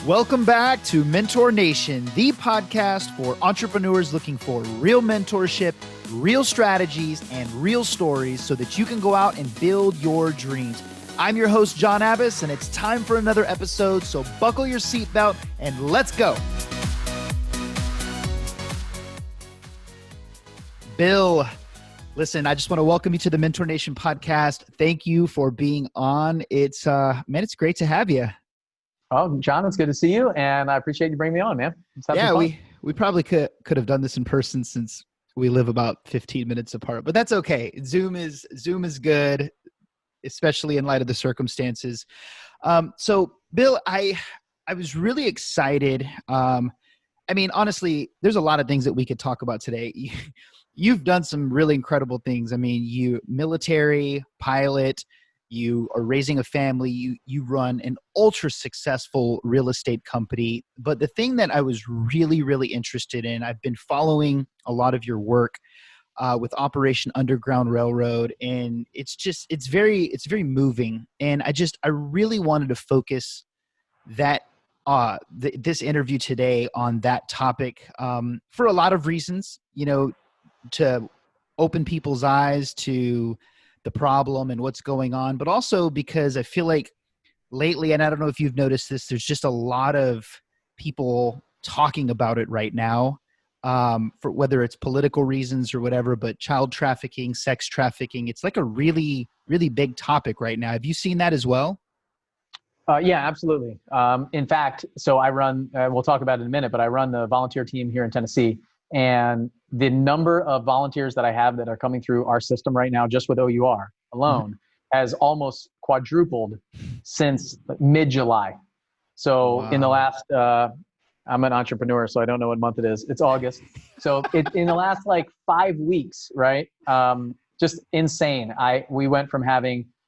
Welcome back to Mentor Nation, the podcast for entrepreneurs looking for real mentorship, real strategies, and real stories so that you can go out and build your dreams. I'm your host, John Abbas, and it's time for another episode, so buckle your seatbelt and let's go. Bill, listen, I just want to welcome you to the Mentor Nation podcast. Thank you for being on. It's great to have you. Oh, John, it's good to see you, and I appreciate you bringing me on, man. Yeah, we probably could have done this in person since we live about 15 minutes apart, but that's okay. Zoom is good, especially in light of the circumstances. So, Bill, I was really excited. Honestly, there's a lot of things that we could talk about today. You've done some really incredible things. I mean, you military, pilot, you are raising a family, you run an ultra successful real estate company. But the thing that I was really, really interested in, I've been following a lot of your work with Operation Underground Railroad, and it's very moving. And I really wanted to focus this interview today on that topic for a lot of reasons, to open people's eyes to the problem and what's going on, but also because I feel like lately, and I don't know if you've noticed this, there's just a lot of people talking about it right now, for whether it's political reasons or whatever, but child trafficking, sex trafficking, it's like a really, really big topic right now. Have you seen that as well? Yeah, absolutely. In fact, so I run, we'll talk about it in a minute, but I run the volunteer team here in Tennessee. And the number of volunteers that I have that are coming through our system right now, just with OUR alone, has almost quadrupled since mid-July. So wow. In the last, I'm an entrepreneur, so I don't know what month it is. It's August. So in the last 5 weeks, right? Just insane. We went from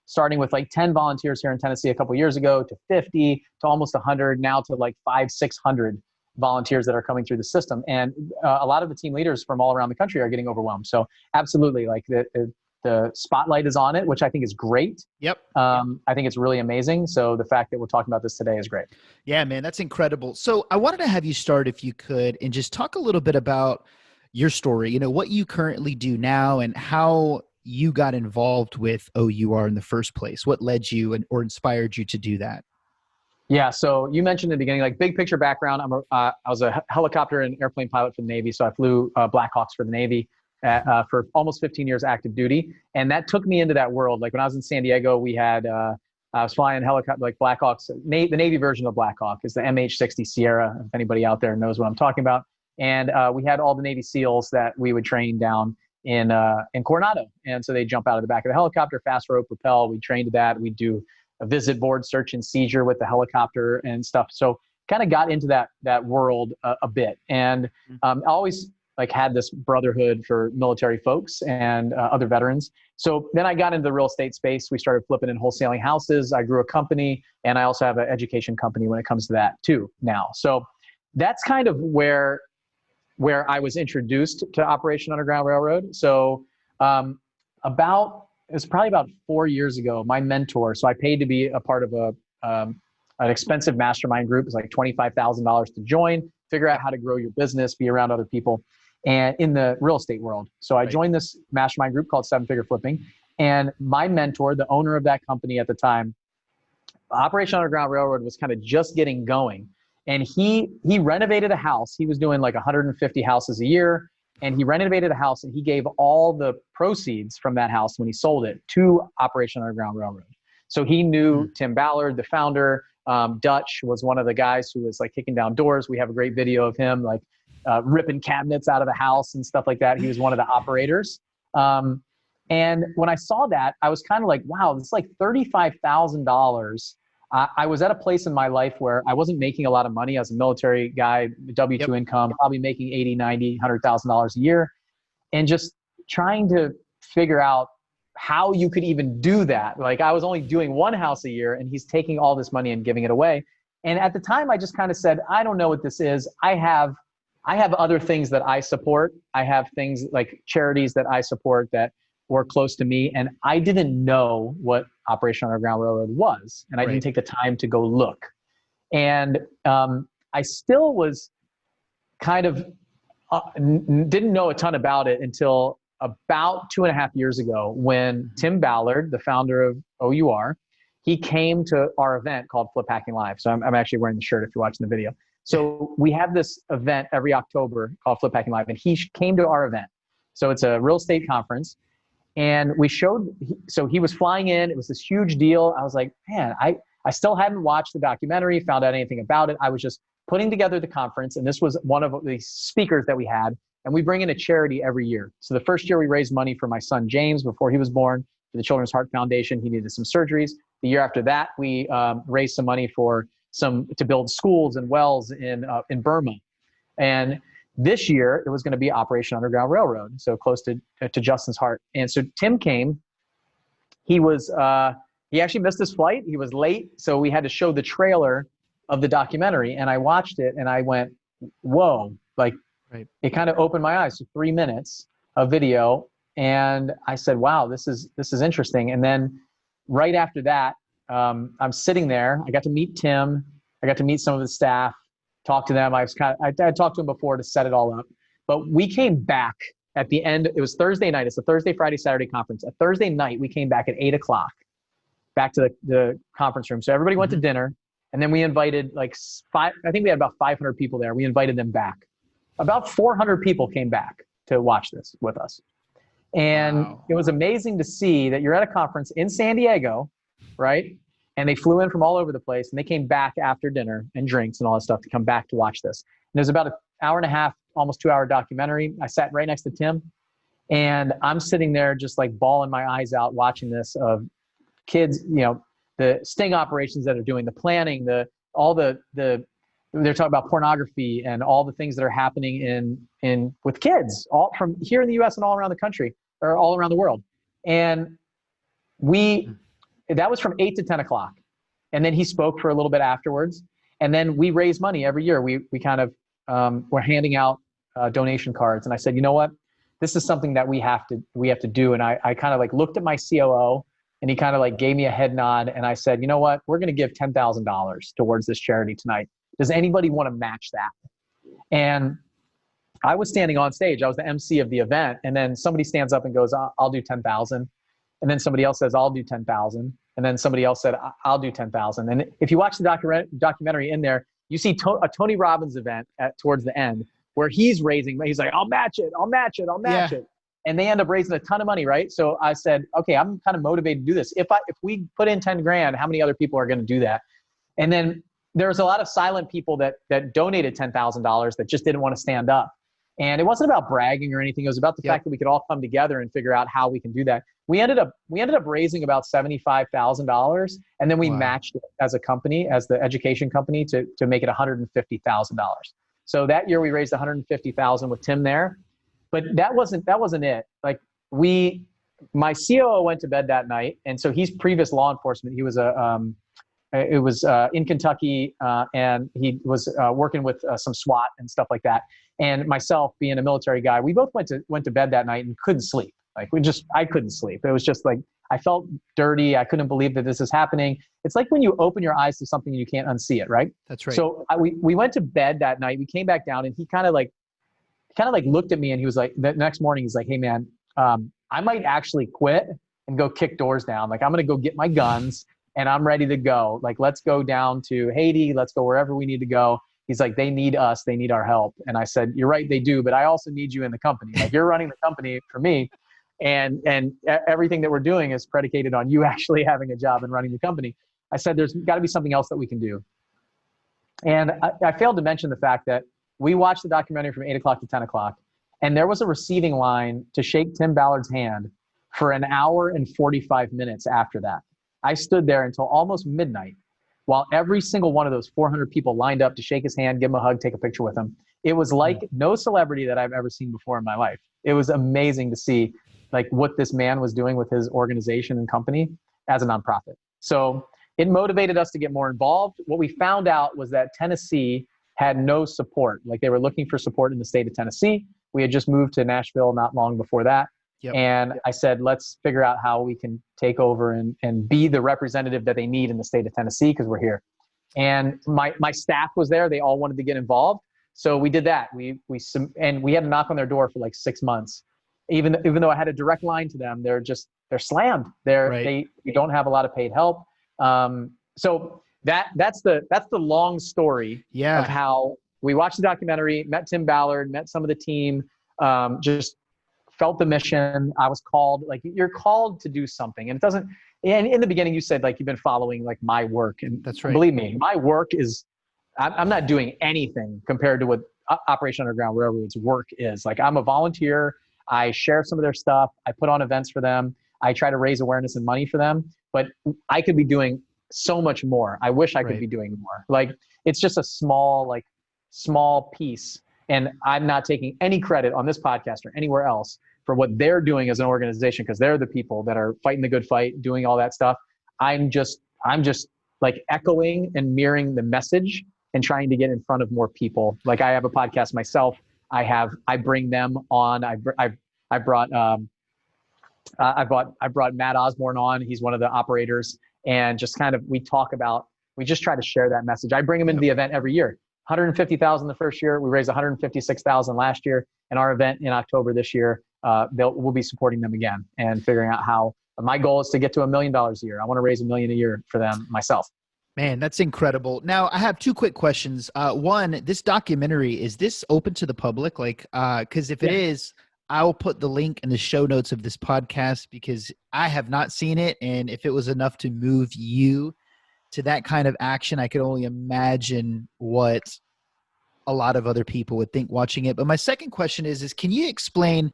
starting with 10 volunteers here in Tennessee a couple years ago to 50 to almost 100, now to 500-600 volunteers that are coming through the system. And a lot of the team leaders from all around the country are getting overwhelmed. So absolutely, the spotlight is on it, which I think is great. Yep. I think it's really amazing. So the fact that we're talking about this today is great. Yeah, man, that's incredible. So I wanted to have you start, if you could, and just talk a little bit about your story, what you currently do now and how you got involved with OUR in the first place. What led you or inspired you to do that? Yeah, so you mentioned in the beginning, big picture background. I was a helicopter and airplane pilot for the Navy, so I flew Blackhawks for the Navy for almost 15 years active duty, and that took me into that world. When I was in San Diego, we had I was flying helicopter Blackhawks. The Navy version of Blackhawk is the MH-60 Sierra. If anybody out there knows what I'm talking about, and we had all the Navy SEALs that we would train down in Coronado, and so they jump out of the back of the helicopter, fast rope, rappel. We trained to that. We do a visit board search and seizure with the helicopter and stuff. So kind of got into that world a bit. And I always had this brotherhood for military folks and other veterans. So then I got into the real estate space. We started flipping and wholesaling houses. I grew a company, and I also have an education company when it comes to that too now. So that's kind of where I was introduced to Operation Underground Railroad. So it was probably about 4 years ago, my mentor, so I paid to be a part of an expensive mastermind group. It's $25,000 to join, figure out how to grow your business, be around other people, and in the real estate world. So I joined this mastermind group called 7-Figure Flipping. And my mentor, the owner of that company at the time, Operation Underground Railroad was kind of just getting going. And he renovated a house. He was doing 150 houses a year. And he renovated a house, and he gave all the proceeds from that house when he sold it to Operation Underground Railroad. So he knew Tim Ballard, the founder. Dutch was one of the guys who was kicking down doors. We have a great video of him ripping cabinets out of the house and stuff like that. He was one of the operators. And when I saw that, I was kind of wow, this is $35,000. I was at a place in my life where I wasn't making a lot of money as a military guy, W-2 income, probably making $80,000, $90,000, $100,000 a year, and just trying to figure out how you could even do that. I was only doing one house a year, and he's taking all this money and giving it away. And at the time, I just kind of said, I don't know what this is. I have other things that I support. I have things like charities that I support that were close to me, and I didn't know what Operation Underground Railroad was, and I didn't take the time to go look. And I still was kind of didn't know a ton about it until about 2.5 years ago, when Tim Ballard, the founder of OUR, he came to our event called Flip Hacking Live. So I'm actually wearing the shirt if you're watching the video. So we have this event every October called Flip Hacking Live, and he came to our event. So it's a real estate conference. And we showed, so he was flying in. It was this huge deal. I was like, man, I still hadn't watched the documentary, found out anything about it. I was just putting together the conference, and this was one of the speakers that we had. And we bring in a charity every year. So the first year we raised money for my son, James, before he was born, for the Children's Heart Foundation. He needed some surgeries. The year after that, we raised some money to build schools and wells in Burma. And this year, it was going to be Operation Underground Railroad, so close to Justin's heart. And so Tim came. He actually missed his flight. He was late, so we had to show the trailer of the documentary. And I watched it, and I went, whoa, like, right. It kind of opened my eyes to 3 minutes of video. And I said, wow, this is interesting. And then right after that, I'm sitting there. I got to meet Tim. I got to meet some of the staff, talk to them. I had talked to them before to set it all up. But we came back at the end. It was Thursday night. It's a Thursday, Friday, Saturday conference. A Thursday night, we came back at 8:00, back to the conference room. So everybody went to dinner. And then we invited I think we had about 500 people there. We invited them back. About 400 people came back to watch this with us. And wow. It was amazing to see that you're at a conference in San Diego, right? And they flew in from all over the place, and they came back after dinner and drinks and all that stuff to come back to watch this. And it was about an hour and a half, almost 2-hour documentary. I sat right next to Tim, and I'm sitting there just like bawling my eyes out watching this of kids, the sting operations that are doing, the planning, they're talking about pornography and all the things that are happening with kids, all from here in the US and all around the country, or all around the world. And that was from 8 to 10 o'clock. And then he spoke for a little bit afterwards. And then we raise money every year. We kind of, we're handing out donation cards. And I said, you know what, this is something that we have to do. And I kind of like looked at my COO, and he kind of like gave me a head nod. And I said, you know what, we're going to give $10,000 towards this charity tonight. Does anybody want to match that? And I was standing on stage. I was the MC of the event. And then somebody stands up and goes, I'll do 10,000. And then somebody else says, I'll do 10,000. And then somebody else said, I'll do 10,000. And if you watch the documentary in there, you see a Tony Robbins event towards the end where he's like, I'll match it. I'll match it. I'll match it. And they end up raising a ton of money, right? So I said, okay, I'm kind of motivated to do this. If we put in 10 grand, how many other people are going to do that? And then there's a lot of silent people that donated $10,000 that just didn't want to stand up. And it wasn't about bragging or anything. It was about the fact that we could all come together and figure out how we can do that. We ended up raising about $75,000, and then we matched it as a company, as the education company, to make it $150,000. So that year we raised $150,000 with Tim there. But that wasn't it. Like my COO went to bed that night, and so he's previous law enforcement. He was in Kentucky, and he was working with some SWAT and stuff like that. And myself, being a military guy, we both went to bed that night and couldn't sleep. I couldn't sleep. It was just like, I felt dirty. I couldn't believe that this is happening. It's like when you open your eyes to something and you can't unsee it, right? That's right. So we went to bed that night. We came back down, and he kind of looked at me, and he was like, the next morning, he's like, hey man, I might actually quit and go kick doors down. Like, I'm going to go get my guns and I'm ready to go. Like, let's go down to Haiti. Let's go wherever we need to go. He's like, they need us. They need our help. And I said, you're right, they do, but I also need you in the company. Like, you're running the company for me. And everything that we're doing is predicated on you actually having a job and running the company. I said, there's got to be something else that we can do. And I failed to mention the fact that we watched the documentary from 8:00 to 10:00, and there was a receiving line to shake Tim Ballard's hand for an hour and 45 minutes after that. I stood there until almost midnight while every single one of those 400 people lined up to shake his hand, give him a hug, take a picture with him. It was like no celebrity that I've ever seen before in my life. It was amazing to see like what this man was doing with his organization and company as a nonprofit. So it motivated us to get more involved. What we found out was that Tennessee had no support. Like, they were looking for support in the state of Tennessee. We had just moved to Nashville not long before that. And I said, let's figure out how we can take over and be the representative that they need in the state of Tennessee, because we're here. And my staff was there. They all wanted to get involved. So we did that. And we had to knock on their door for like 6 months. Even though I had a direct line to them, they're slammed. Right. We don't have a lot of paid help. So that's the long story of how we watched the documentary, met Tim Ballard, met some of the team, just felt the mission. I was called, like, you're called to do something. And it doesn't, and in the beginning you said, like, you've been following like my work. And that's right. Believe me, my work is, I'm not doing anything compared to what Operation Underground Railroad's work is. Like, I'm a volunteer. I share some of their stuff. I put on events for them. I try to raise awareness and money for them, but I could be doing so much more. I wish I could be doing more. Like, it's just a small piece. And I'm not taking any credit on this podcast or anywhere else for what they're doing as an organization, because they're the people that are fighting the good fight, doing all that stuff. I'm just like echoing and mirroring the message and trying to get in front of more people. Like, I have a podcast myself. I bring them on. I brought Matt Osborne on. He's one of the operators, and just kind of, we just try to share that message. I bring him into the event every year. 150,000 the first year. We raised 156,000 last year. And our event in October this year, we'll be supporting them again and figuring out how. My goal is to get to $1 million a year. I want to raise $1 million a year for them myself. Man, that's incredible. Now, I have two quick questions. One, this documentary, is this open to the public? Like, because if it is, I will put the link in the show notes of this podcast, because I have not seen it. And if it was enough to move you to that kind of action, I could only imagine what a lot of other people would think watching it. But my second question is can you explain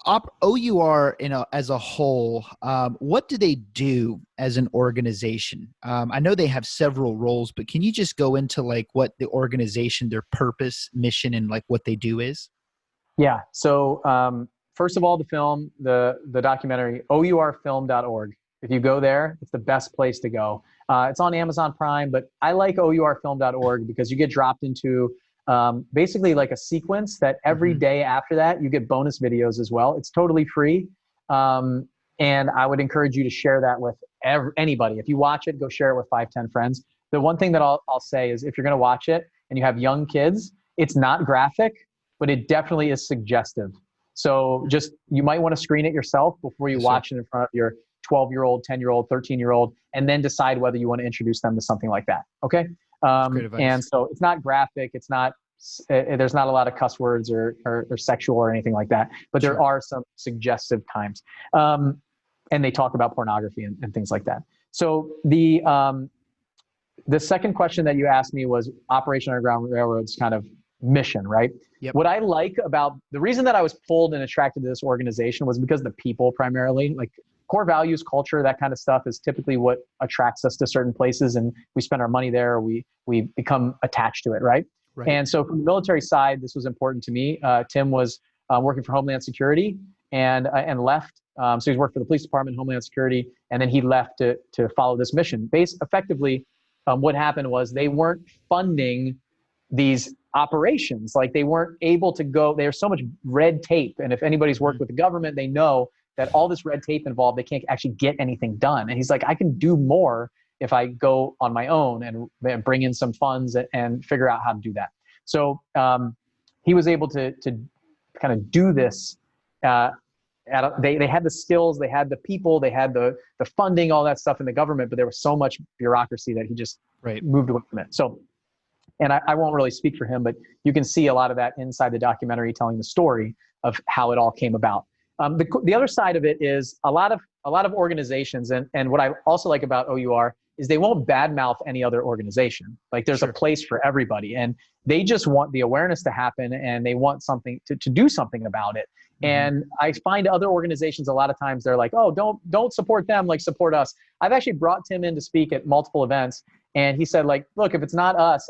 OUR as a whole? What do they do as an organization? I know they have several roles, but can you just go into like what the organization, their purpose, mission, and like what they do is? Yeah. So first of all, the film, the documentary, OURfilm.org. If you go there, it's the best place to go. It's on Amazon Prime, but I like OURfilm.org because you get dropped into basically like a sequence that every day after that, you get bonus videos as well. It's totally free. And I would encourage you to share that with anybody. If you watch it, go share it with 5-10 friends. The one thing that I'll say is, if you're going to watch it and you have young kids, it's not graphic, but it definitely is suggestive. So you might want to screen it yourself before you watch it in front of your 12-year-old, 10-year-old, 13-year-old, and then decide whether you want to introduce them to something like that. Okay. And so it's not graphic. It's not, there's not a lot of cuss words or sexual or anything like that, but there are some suggestive times. And they talk about pornography and things like that. So the second question that you asked me was Operation Underground Railroad's kind of mission, right? Yep. What I like about the reason that I was pulled and attracted to this organization was because the people, primarily, like core values, culture, that kind of stuff is typically what attracts us to certain places, and we spend our money there, or we become attached to it, right? And so from the military side, this was important to me. Tim was working for Homeland Security and left. So he's worked for the police department, Homeland Security, and then he left to follow this mission. Effectively, what happened was they weren't funding these operations. Like, they weren't able to go, there's so much red tape. And if anybody's worked with the government, they know that all this red tape involved, they can't actually get anything done. And he's like, I can do more if I go on my own and bring in some funds and figure out how to do that. So he was able to kind of do this. They had the skills, they had the people, they had the funding, all that stuff in the government, but there was so much bureaucracy that he just moved away from it. So, and I won't really speak for him, but you can see a lot of that inside the documentary, telling the story of how it all came about. The other side of it is a lot of organizations, and what I also like about OUR is they won't badmouth any other organization. Like, there's a place for everybody, and they just want the awareness to happen, and they want something to do something about it. And I find other organizations, a lot of times they're like, oh, don't support them, like, support us. I've actually brought Tim in to speak at multiple events, and he said, like, look, if it's not us,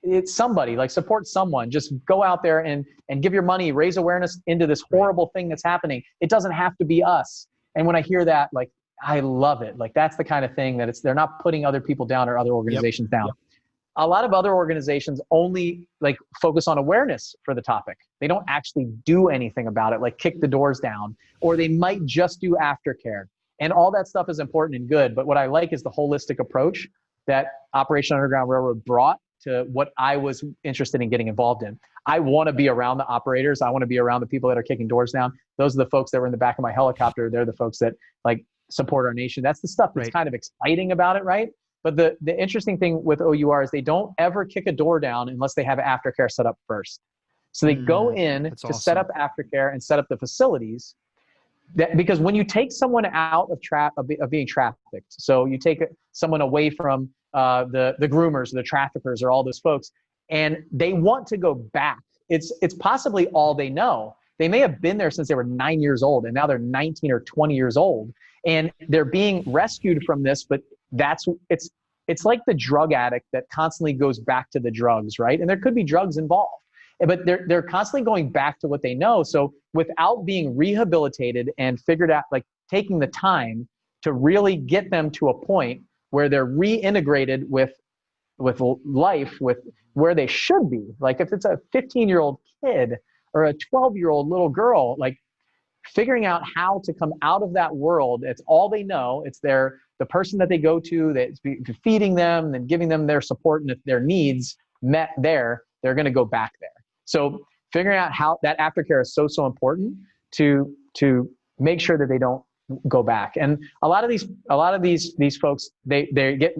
it's somebody. Like, support someone. Just go out there and give your money, raise awareness into this horrible thing that's happening. It doesn't have to be us. And when I hear that, like, I love it. Like, that's the kind of thing that they're not putting other people down or other organizations down. A lot of other organizations only like focus on awareness for the topic. They don't actually do anything about it, like kick the doors down, or they might just do aftercare. And all that stuff is important and good. But what I like is the holistic approach that Operation Underground Railroad brought to what I was interested in getting involved in. I want to be around the operators. I want to be around the people that are kicking doors down. Those are the folks that were in the back of my helicopter. They're the folks that like support our nation. That's the stuff that's kind of exciting about it, right? But the interesting thing with OUR is they don't ever kick a door down unless they have aftercare set up first. So they go in to set up aftercare and set up the facilities. Because when you take someone out of being trafficked, so you take someone away from the groomers, the traffickers, or all those folks, and they want to go back. It's possibly all they know. They may have been there since they were 9 years old, and now they're 19 or 20 years old, and they're being rescued from this. But it's like the drug addict that constantly goes back to the drugs, right? And there could be drugs involved, but they're constantly going back to what they know. So without being rehabilitated and figured out, like taking the time to really get them to a point where they're reintegrated with life, with where they should be. Like if it's a 15-year-old kid or a 12-year-old little girl, like figuring out how to come out of that world, it's all they know. It's the person that they go to that's feeding them and giving them their support, and if their needs met there, they're going to go back there. So figuring out how that aftercare is so important to make sure that they don't go back. And a lot of these folks, they get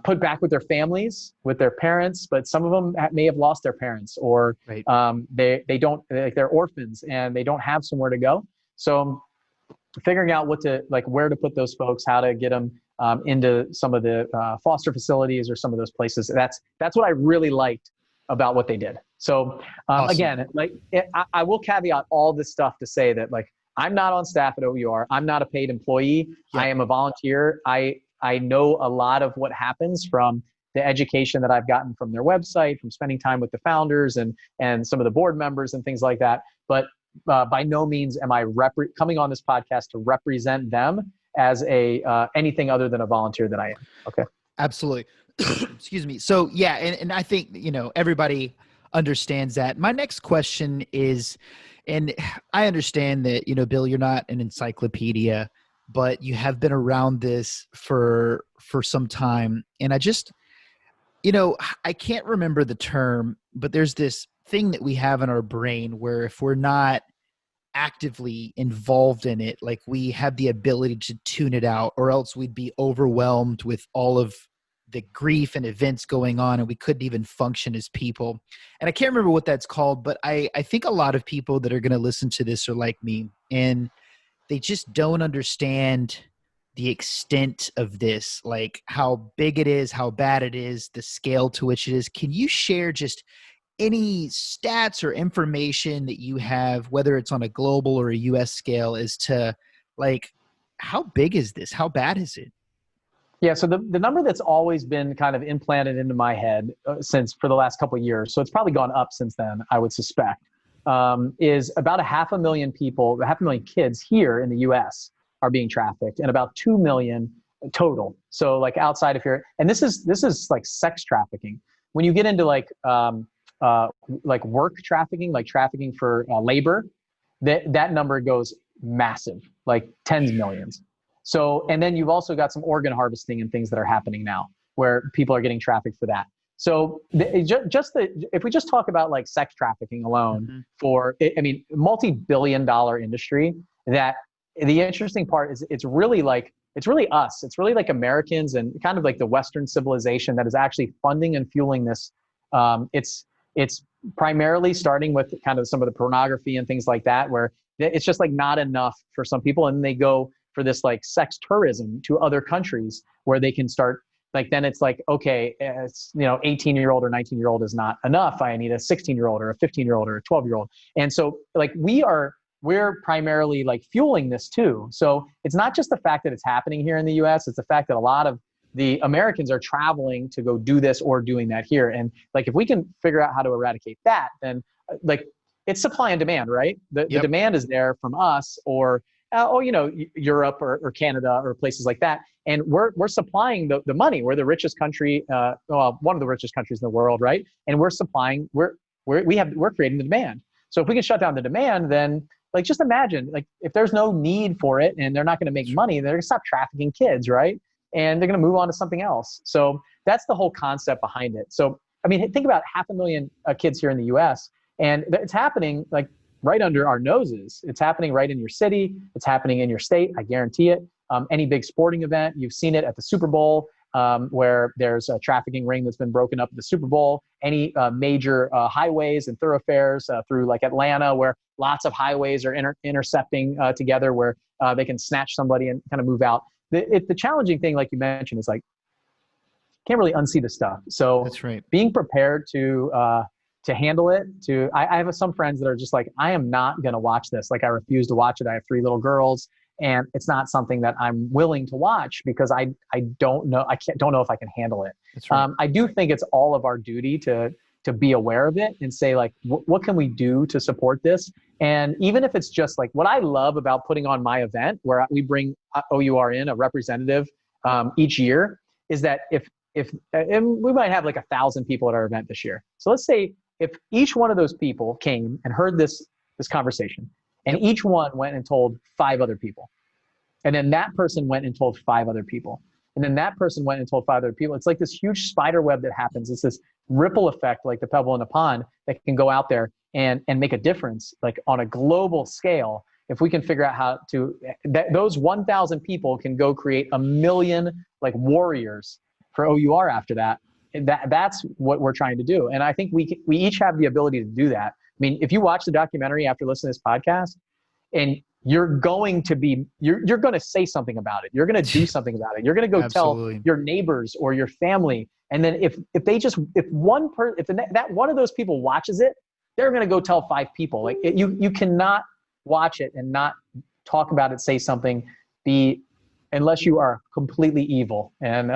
put back with their families, with their parents, but some of them may have lost their parents, or they don't, like they're orphans and they don't have somewhere to go. So figuring out where to put those folks, how to get them into some of the foster facilities or some of those places. That's what I really liked about what they did. So awesome. Again, I will caveat all this stuff to say that I'm not on staff at OUR. I'm not a paid employee. Yeah. I am a volunteer. I know a lot of what happens from the education that I've gotten from their website, from spending time with the founders and some of the board members and things like that. But by no means am I coming on this podcast to represent them as anything other than a volunteer that I am. Okay. Absolutely. Excuse me. So yeah, and I think, everybody understands that. My next question is, and I understand that, Bill, you're not an encyclopedia, but you have been around this for some time. And I just, I can't remember the term, but there's this thing that we have in our brain where if we're not actively involved in it, like we have the ability to tune it out, or else we'd be overwhelmed with all of the grief and events going on, and we couldn't even function as people. And I can't remember what that's called, but I think a lot of people that are going to listen to this are like me, and they just don't understand the extent of this, like how big it is, how bad it is, the scale to which it is. Can you share just any stats or information that you have, whether it's on a global or a US scale, as to how big is this? How bad is it? Yeah, so the number that's always been kind of implanted into my head for the last couple of years, so it's probably gone up since then, I would suspect, is about 500,000 people, 500,000 kids here in the US are being trafficked, and about 2 million total. So outside of here, and this is like sex trafficking. When you get into work trafficking, like trafficking for labor, that number goes massive, like tens of millions. So, and then you've also got some organ harvesting and things that are happening now where people are getting trafficked for that. So if we just talk about sex trafficking alone, mm-hmm. Multi-billion-dollar industry, that the interesting part is it's really us. It's really Americans and kind of the Western civilization that is actually funding and fueling this. It's primarily starting with kind of some of the pornography and things like that, where it's just not enough for some people, and they go for this sex tourism to other countries where they can start, then it's okay, it's 18-year-old or 19-year-old is not enough. I need a 16-year-old or a 15-year-old or a 12-year-old. And so we're primarily fueling this too. So it's not just the fact that it's happening here in the US, it's the fact that a lot of the Americans are traveling to go do this or doing that here. And if we can figure out how to eradicate that, then it's supply and demand, right? The demand is there from us or Europe or Canada or places like that. And we're supplying the money. We're the richest country, one of the richest countries in the world, right? And we're supplying, we're creating the demand. So if we can shut down the demand, then just imagine, if there's no need for it and they're not going to make money, they're going to stop trafficking kids, right? and they're going to move on to something else. So that's the whole concept behind it. So, I mean, think about 500,000 kids here in the US, and it's happening like right under our noses. It's happening right in your city. It's happening in your state. I guarantee it. Any big sporting event, you've seen it at the Super Bowl, where there's a trafficking ring that's been broken up at the Super Bowl. Any major highways and thoroughfares through like Atlanta, where lots of highways are intercepting together, where they can snatch somebody and kind of move out. The challenging thing, like you mentioned, is like, can't really unsee the stuff. So That's right. being prepared to handle it. I have some friends that are just like, I am not going to watch this. Like, I refuse to watch it. I have 3 little girls, and it's not something that I'm willing to watch because I don't know. Don't know if I can handle it. That's right. I do think it's all of our duty to be aware of it and say, like, what can we do to support this? And even if it's just like, what I love about putting on my event, where we bring OUR in, a representative each year, is that if and we might have like 1,000 people at our event this year. So let's say if each one of those people came and heard this conversation, and each one went and told 5 other people, and then that person went and told 5 other people, and then that person went and told 5 other people. It's like this huge spider web that happens. It's this ripple effect, like the pebble in a pond, that can go out there and make a difference, like on a global scale. If we can figure out how to, those 1,000 people can go create 1 million like warriors for OUR after that. That's what we're trying to do. And I think we each have the ability to do that. I mean, if you watch the documentary after listening to this podcast, and you're going to say something about it. You're going to do something about it. You're going to go tell your neighbors or your family. And then if that one of those people watches it, they're going to go tell 5 people. Like, you cannot watch it and not talk about it, say something, unless you are completely evil. And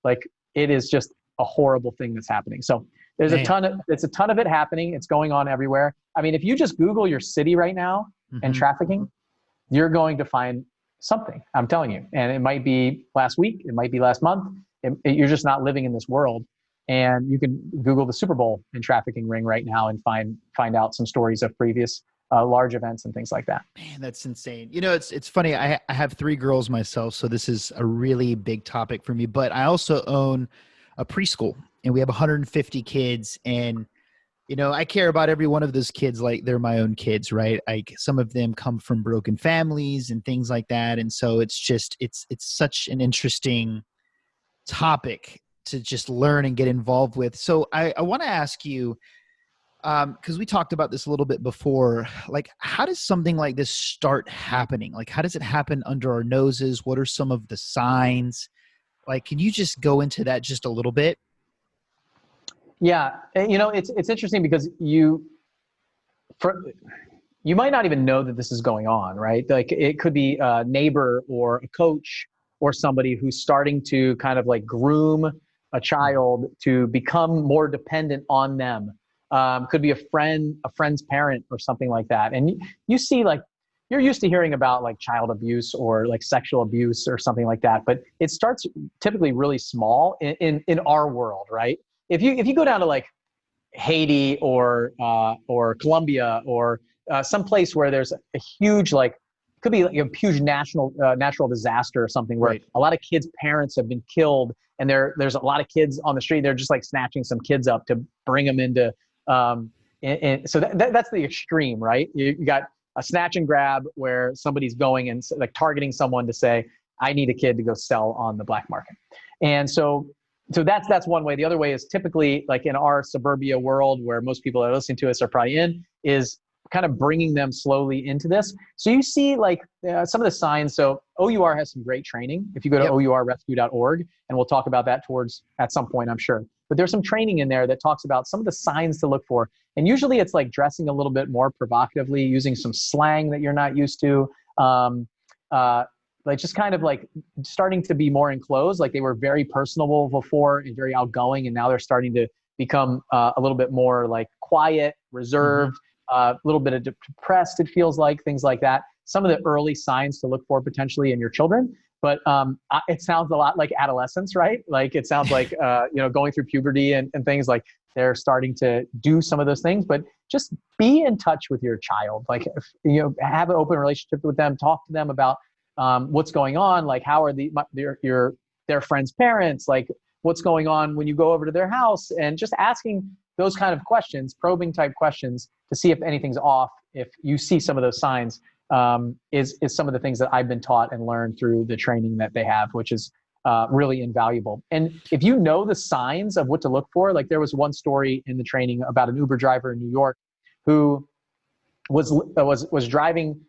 like, it is just a horrible thing that's happening. So there's a ton of it happening. It's going on everywhere. I mean, if you just Google your city right now and trafficking, you're going to find something, I'm telling you. And it might be last week, it might be last month. You're just not living in this world. And you can Google the Super Bowl and trafficking ring right now and find out some stories of previous large events and things like that. Man, that's insane. You know, it's funny. I have 3 girls myself, so this is a really big topic for me. But I also own a preschool, and we have 150 kids. And, you know, I care about every one of those kids like they're my own kids, right? Like, some of them come from broken families and things like that. And so it's just, it's such an interesting topic to just learn and get involved with. So I want to ask you, because we talked about this a little bit before, like, how does something like this start happening? Like, how does it happen under our noses? What are some of the signs? Like, can you just go into that just a little bit? Yeah. You know, it's interesting because you might not even know that this is going on, right? Like, it could be a neighbor or a coach or somebody who's starting to kind of like groom a child to become more dependent on them. Could be a friend's parent or something like that. And you see, like, you're used to hearing about like child abuse or like sexual abuse or something like that, but it starts typically really small in our world, right? If you go down to like Haiti or Colombia or some place where there's a huge, like, could be like a huge natural disaster or something, where a lot of kids' parents have been killed, and there's a lot of kids on the street. They're just like snatching some kids up to bring them into. And so that's the extreme, right? You got a snatch and grab where somebody's going and like targeting someone to say, I need a kid to go sell on the black market. And so that's one way. The other way is typically, like, in our suburbia world, where most people that are listening to us are probably in, is kind of bringing them slowly into this. So you see, like, some of the signs. So OUR has some great training. If you go to OURrescue.org, and we'll talk about that at some point, I'm sure. But there's some training in there that talks about some of the signs to look for. And usually it's like dressing a little bit more provocatively, using some slang that you're not used to. Like, just kind of like starting to be more enclosed. Like, they were very personable before and very outgoing, and now they're starting to become a little bit more like quiet, reserved, a little bit of depressed, it feels like, things like that. Some of the early signs to look for potentially in your children. But it sounds a lot like adolescence, right? Like, it sounds like, going through puberty and things, like they're starting to do some of those things. But just be in touch with your child. Like, have an open relationship with them, talk to them about what's going on. Like, how are your their friends' parents, like what's going on when you go over to their house, and just asking those kind of questions, probing type questions to see if anything's off. If you see some of those signs, is some of the things that I've been taught and learned through the training that they have, which is really invaluable. And if you know the signs of what to look for, like there was one story in the training about an Uber driver in New York who was driving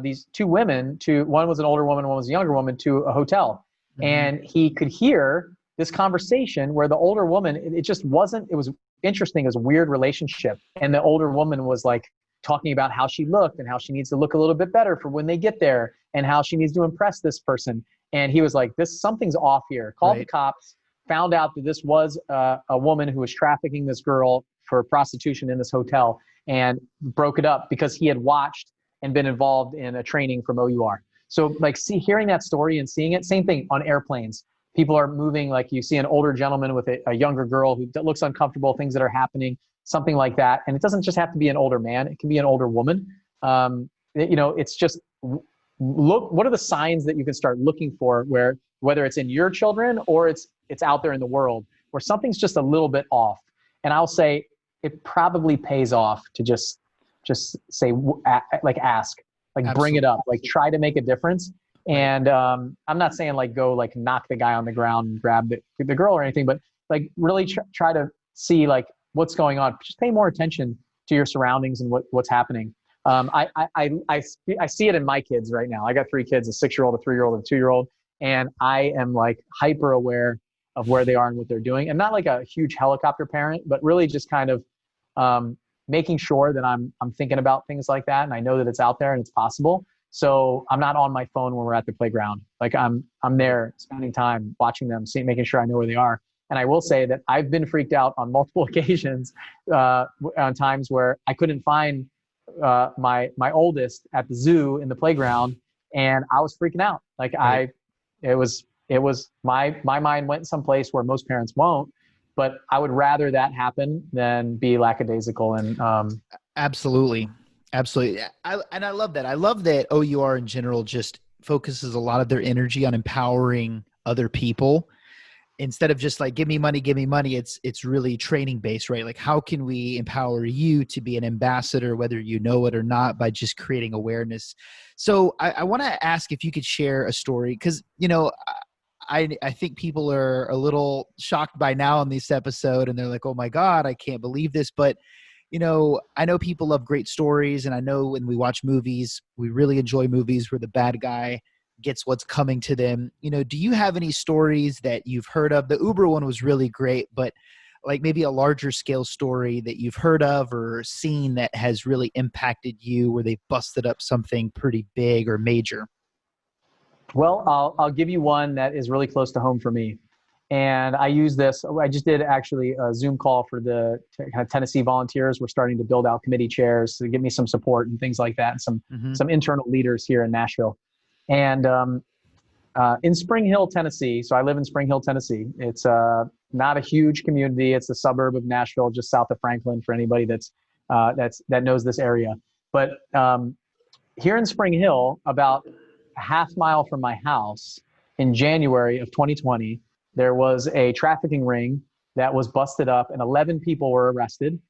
these two women to, one was an older woman, one was a younger woman, to a hotel. Mm-hmm. And he could hear this conversation where the older woman, it just wasn't, it was interesting. It was a weird relationship. And the older woman was like talking about how she looked and how she needs to look a little bit better for when they get there and how she needs to impress this person. And he was like, something's off here. Called the cops, found out that this was a woman who was trafficking this girl for prostitution in this hotel, and broke it up because he had watched and been involved in a training from OUR. So like hearing that story and seeing it, same thing on airplanes. People are moving, like you see an older gentleman with a younger girl who looks uncomfortable, things that are happening, something like that. And it doesn't just have to be an older man. It can be an older woman. It's just look, what are the signs that you can start looking for, where whether it's in your children or it's out there in the world where something's just a little bit off. And I'll say it probably pays off to just say, like ask, like Absolutely. Bring it up, like try to make a difference. And I'm not saying like go like knock the guy on the ground and grab the girl or anything, but like really try to see like what's going on. Just pay more attention to your surroundings and what's happening. I see it in my kids right now. I got 3 kids, a 6-year-old, a 3-year-old, and a 2-year-old. And I am like hyper aware of where they are and what they're doing. And not like a huge helicopter parent, but really just kind of making sure that I'm thinking about things like that. And I know that it's out there and it's possible. So I'm not on my phone when we're at the playground. Like I'm there spending time watching them, making sure I know where they are. And I will say that I've been freaked out on multiple occasions, on times where I couldn't find my oldest at the zoo in the playground, and I was freaking out. Like it was my mind went someplace where most parents won't, but I would rather that happen than be lackadaisical. And Absolutely. I love that. I love that OUR in general just focuses a lot of their energy on empowering other people. Instead of just like, give me money, it's really training based, right? Like, how can we empower you to be an ambassador, whether you know it or not, by just creating awareness? So I want to ask if you could share a story, because, I think people are a little shocked by now on this episode, and they're like, oh my God, I can't believe this. But, I know people love great stories, and I know when we watch movies, we really enjoy movies where the bad guy gets what's coming to them. Do you have any stories that you've heard of? The Uber one was really great, but like maybe a larger scale story that you've heard of or seen that has really impacted you, where they busted up something pretty big or major? Well, I'll give you one that is really close to home for me. And I use this. I just did actually a Zoom call for the Tennessee volunteers. We're starting to build out committee chairs to give me some support and things like that, and some internal leaders here in Nashville. And in Spring Hill, Tennessee, so I live in Spring Hill, Tennessee. It's not a huge community. It's a suburb of Nashville, just south of Franklin, for anybody that knows this area. But here in Spring Hill, about a half mile from my house, in January of 2020, there was a trafficking ring that was busted up, and 11 people were arrested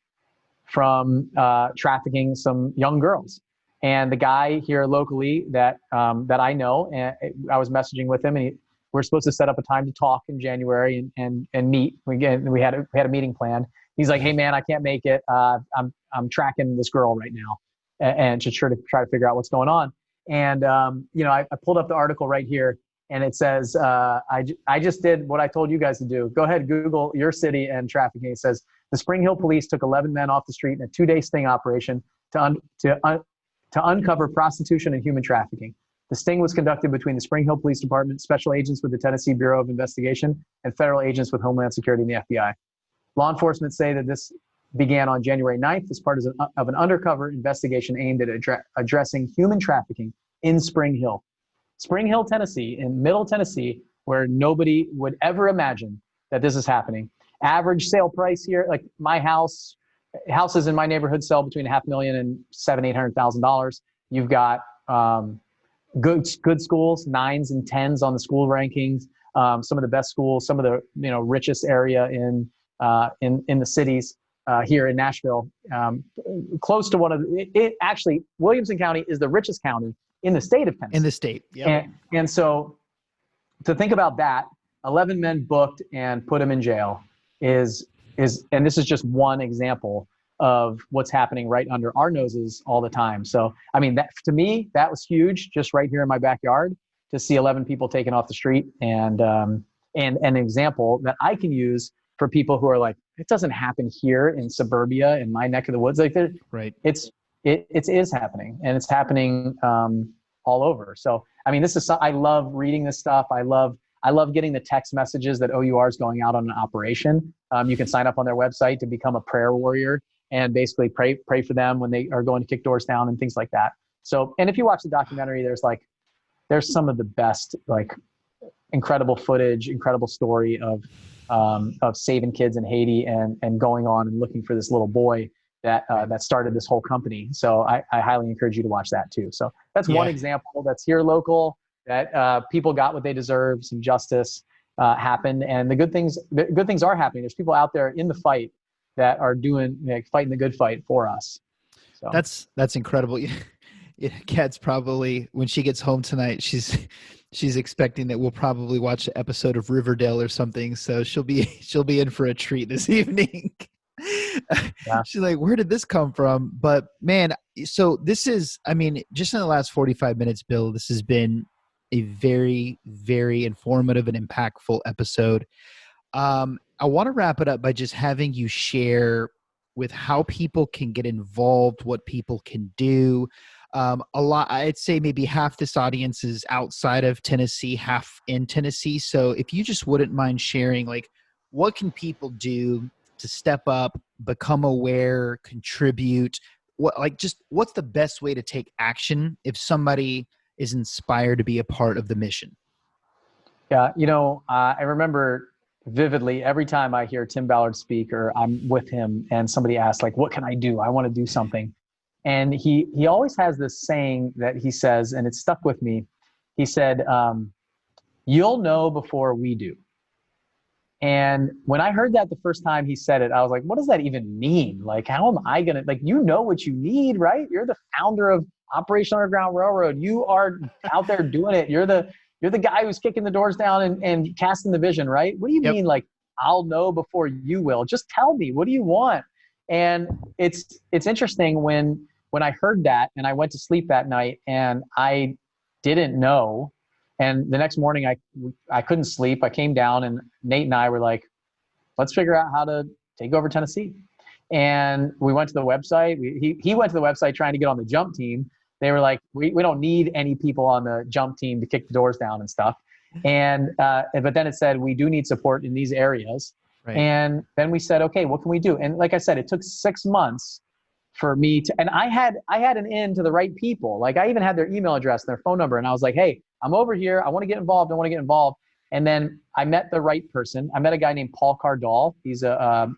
from trafficking some young girls. And the guy here locally that I know, and I was messaging with him, and we're supposed to set up a time to talk in January and meet. We had a meeting planned. He's like, "Hey man, I can't make it. I'm tracking this girl right now, and to try to figure out what's going on." And I pulled up the article right here, and it says, "I just did what I told you guys to do. Go ahead, Google your city and trafficking." It says the Spring Hill police took 11 men off the street in a 2-day sting operation to uncover prostitution and human trafficking. The sting was conducted between the Spring Hill Police Department, special agents with the Tennessee Bureau of Investigation, and federal agents with Homeland Security and the FBI. Law enforcement say that this began on January 9th as part of an undercover investigation aimed at addressing human trafficking in Spring Hill. Spring Hill, Tennessee, in Middle Tennessee, where nobody would ever imagine that this is happening. Average sale price here, like my houses in my neighborhood sell between $500,000 and $700,000-800,000. You've got good schools, 9s and 10s on the school rankings. some of the best schools, some of the richest area in the cities here in Nashville, close to one of it. Actually, Williamson County is the richest county in the state of Tennessee. In the state, yeah. And so to think about that, 11 men booked and put them in jail is, and this is just one example of what's happening right under our noses all the time. So, I mean, that to me, that was huge, just right here in my backyard, to see 11 people taken off the street, and an example that I can use for people who are like, it doesn't happen here in suburbia, in my neck of the woods. Like, right. It is happening, and it's happening all over. So, I mean, I love reading this stuff. I love getting the text messages that OUR is going out on an operation. You can sign up on their website to become a prayer warrior and basically pray for them when they are going to kick doors down and things like that. So, and if you watch the documentary, there's some of the best, like, incredible footage, incredible story of saving kids in Haiti and going on and looking for this little boy that started this whole company. So I highly encourage you to watch that too. So that's one example that's here local, that people got what they deserve, some justice happened, and the good things are happening. There's people out there in the fight that are fighting the good fight for us. So that's incredible. Kat's probably, when she gets home tonight, she's expecting that we'll probably watch an episode of Riverdale or something. So she'll be in for a treat this evening. Yeah. She's like, where did this come from? But man, so this is, I mean, just in the last 45 minutes, Bill, this has been a very, very informative and impactful episode. I want to wrap it up by just having you share with how people can get involved, what people can do. A lot, I'd say maybe half this audience is outside of Tennessee, half in Tennessee. So if you just wouldn't mind sharing, like, what can people do to step up, become aware, contribute? What's the best way to take action if somebody is inspired to be a part of the mission? Yeah, I remember vividly every time I hear Tim Ballard speak, or I'm with him and somebody asks, like, what can I do? I want to do something. And he always has this saying that he says, and it stuck with me. He said, you'll know before we do. And when I heard that the first time he said it, I was like, what does that even mean? Like, how am I going to, like, what you need, right? You're the founder of Operation Underground Railroad. You are out there doing it. You're the guy who's kicking the doors down and casting the vision, right? What do you mean, like, I'll know before you will? Just tell me, what do you want? And it's interesting when I heard that, and I went to sleep that night and I didn't know. And the next morning I couldn't sleep. I came down, and Nate and I were like, let's figure out how to take over Tennessee. And we went to the website. He went to the website trying to get on the jump team. They were like, we don't need any people on the jump team to kick the doors down and stuff. And but then it said, we do need support in these areas. Right. And then we said, okay, what can we do? And like I said, it took 6 months for me to, and I had an in to the right people. Like, I even had their email address and their phone number. And I was like, hey, I'm over here. I want to get involved. And then I met the right person. I met a guy named Paul Cardall. He's a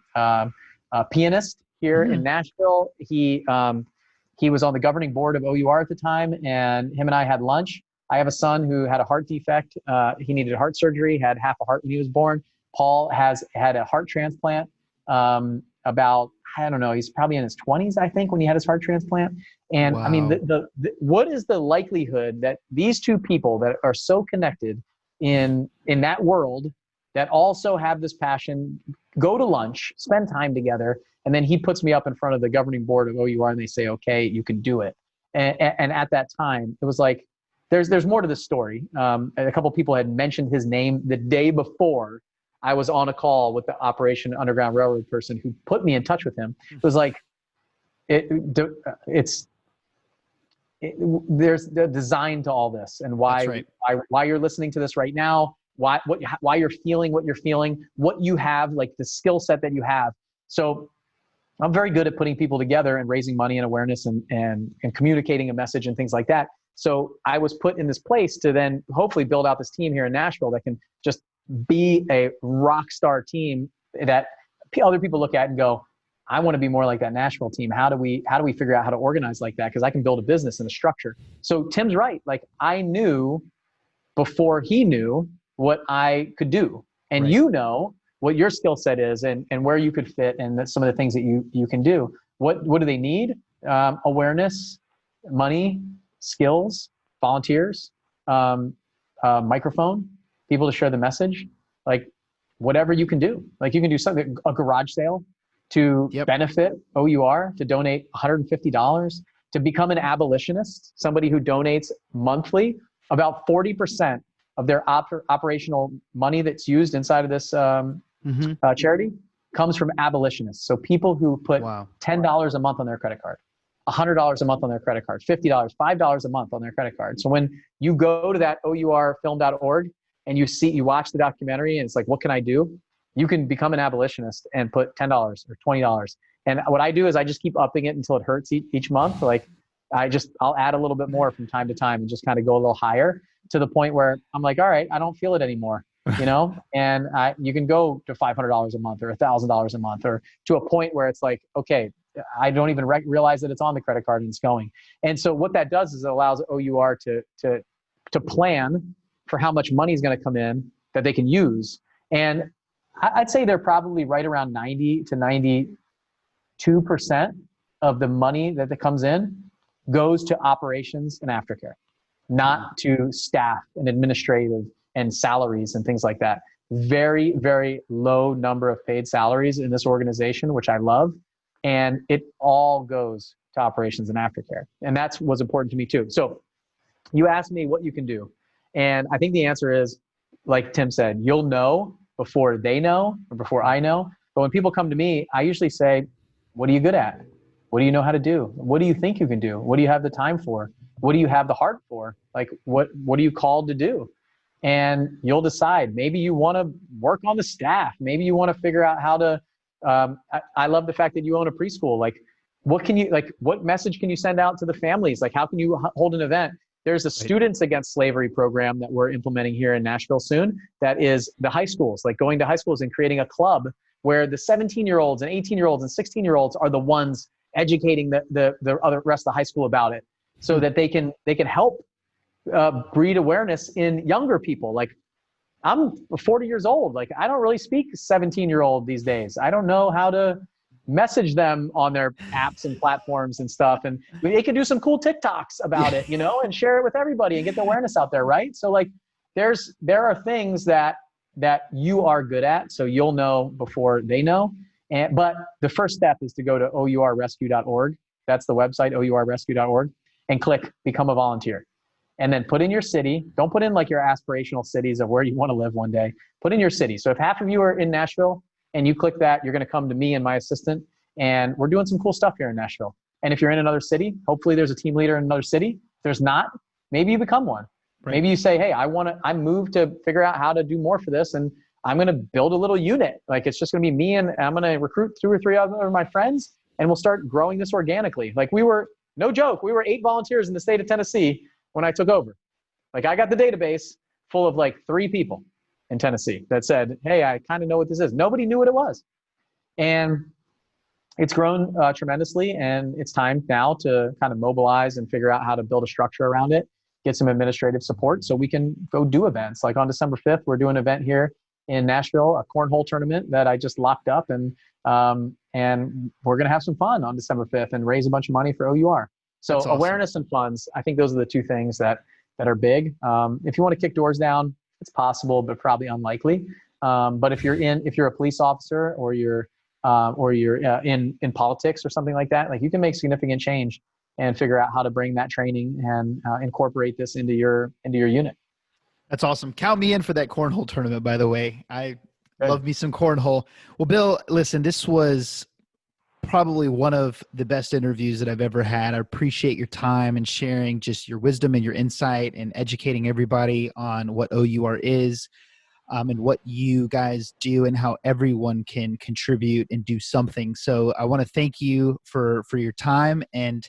pianist here in Nashville. He was on the governing board of OUR at the time, and him and I had lunch. I have a son who had a heart defect. He needed heart surgery, had half a heart when he was born. Paul has had a heart transplant about, I don't know, he's probably in his 20s, I think, when he had his heart transplant. And wow. I mean, the what is the likelihood that these two people that are so connected in that world, that also have this passion, go to lunch, spend time together, and then he puts me up in front of the governing board of OUR, and they say, okay, you can do it. And at that time, it was like, there's more to this story. A couple of people had mentioned his name the day before I was on a call with the Operation Underground Railroad person who put me in touch with him. It was like, there's the design to all this, and why you're listening to this right now, why you're feeling what you're feeling, what you have, like the skill set that you have. So I'm very good at putting people together and raising money and awareness and communicating a message and things like that. So I was put in this place to then hopefully build out this team here in Nashville that can just be a rock star team that other people look at and go, I want to be more like that Nashville team. How do we figure out how to organize like that? Because I can build a business and a structure. So Tim's right. Like, I knew before he knew what I could do. And Right. you know what your skill set is and where you could fit and some of the things that you can do. What do they need? Awareness, money, skills, volunteers, microphone, people to share the message, like whatever you can do. Like you can do something, a garage sale to Yep. benefit OUR, to donate $150, to become an abolitionist, somebody who donates monthly. About 40% of their operational money that's used inside of this charity comes from abolitionists. So people who put Wow. $10 a month on their credit card, $100 a month on their credit card, $50, $5 a month on their credit card. So when you go to that OURfilm.org and you watch the documentary and it's like, what can I do? You can become an abolitionist and put $10 or $20. And what I do is I just keep upping it until it hurts each month. Like I'll add a little bit more from time to time and just kind of go a little higher to the point where I'm like, all right, I don't feel it anymore, and you can go to $500 a month or $1,000 a month, or to a point where it's like, okay, I don't even realize that it's on the credit card and it's going. And so what that does is it allows OUR to plan for how much money is going to come in that they can use. And I'd say they're probably right around 90 to 92% of the money that comes in goes to operations and aftercare, not to staff and administrative and salaries and things like that. Very, very low number of paid salaries in this organization, which I love. And it all goes to operations and aftercare. And that's what's important to me too. So you asked me what you can do. And I think the answer is, like Tim said, you'll know before they know or before I know. But when people come to me, I usually say, what are you good at? What do you know how to do? What do you think you can do? What do you have the time for? What do you have the heart for? Like, what are you called to do? And you'll decide. Maybe you want to work on the staff. Maybe you want to figure out how to, I love the fact that you own a preschool. Like, what message can you send out to the families? Like, how can you hold an event? There's a Students Against Slavery program that we're implementing here in Nashville soon. That is the high schools, like going to high schools and creating a club where the 17-year-olds and 18-year-olds and 16-year-olds are the ones educating the other rest of the high school about it, so that they can help breed awareness in younger people. Like, I'm 40 years old. Like, I don't really speak 17-year-old these days. I don't know how to message them on their apps and platforms and stuff. And they can do some cool TikToks about it, and share it with everybody and get the awareness out there, right? So like, there are things that you are good at, so you'll know before they know. But the first step is to go to OURrescue.org. That's the website, OURrescue.org, and click Become a Volunteer. And then put in your city. Don't put in like your aspirational cities of where you want to live one day. Put in your city. So if half of you are in Nashville and you click that, you're going to come to me and my assistant, and we're doing some cool stuff here in Nashville. And if you're in another city, hopefully there's a team leader in another city. If there's not, maybe you become one. Right. Maybe you say, hey, I moved to figure out how to do more for this, and I'm going to build a little unit. Like, it's just going to be me, and I'm going to recruit 2 or 3 other of my friends, and we'll start growing this organically. Like, no joke, we were 8 volunteers in the state of Tennessee when I took over. Like, I got the database full of like 3 people in Tennessee that said, hey, I kind of know what this is. Nobody knew what it was. And it's grown tremendously, and it's time now to kind of mobilize and figure out how to build a structure around it, get some administrative support so we can go do events. Like on December 5th, we're doing an event here in Nashville, a cornhole tournament that I just locked up, and we're going to have some fun on December 5th and raise a bunch of money for OUR. So awesome. Awareness and funds, I think those are the 2 things that are big. If you want to kick doors down, it's possible, but probably unlikely. But if you're a police officer or you're in politics or something like that, like, you can make significant change and figure out how to bring that training and incorporate this into your unit. That's awesome. Count me in for that cornhole tournament, by the way. I love me some cornhole. Well, Bill, listen, this was probably one of the best interviews that I've ever had. I appreciate your time and sharing just your wisdom and your insight and educating everybody on what OUR is, and what you guys do and how everyone can contribute and do something. So I want to thank you for your time. And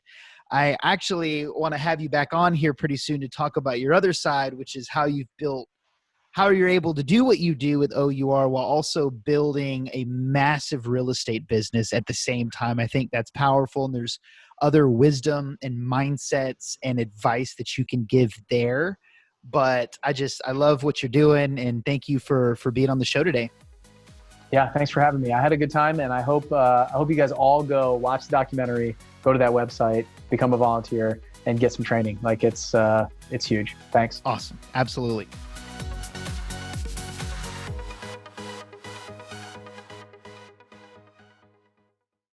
I actually want to have you back on here pretty soon to talk about your other side, which is how you're able to do what you do with OUR while also building a massive real estate business at the same time. I think that's powerful. And there's other wisdom and mindsets and advice that you can give there. but I love what you're doing, and thank you for being on the show today. Yeah, thanks for having me. I had a good time, and I hope you guys all go watch the documentary, go to that website, become a volunteer, and get some training. Like it's huge. Thanks. Awesome. Absolutely.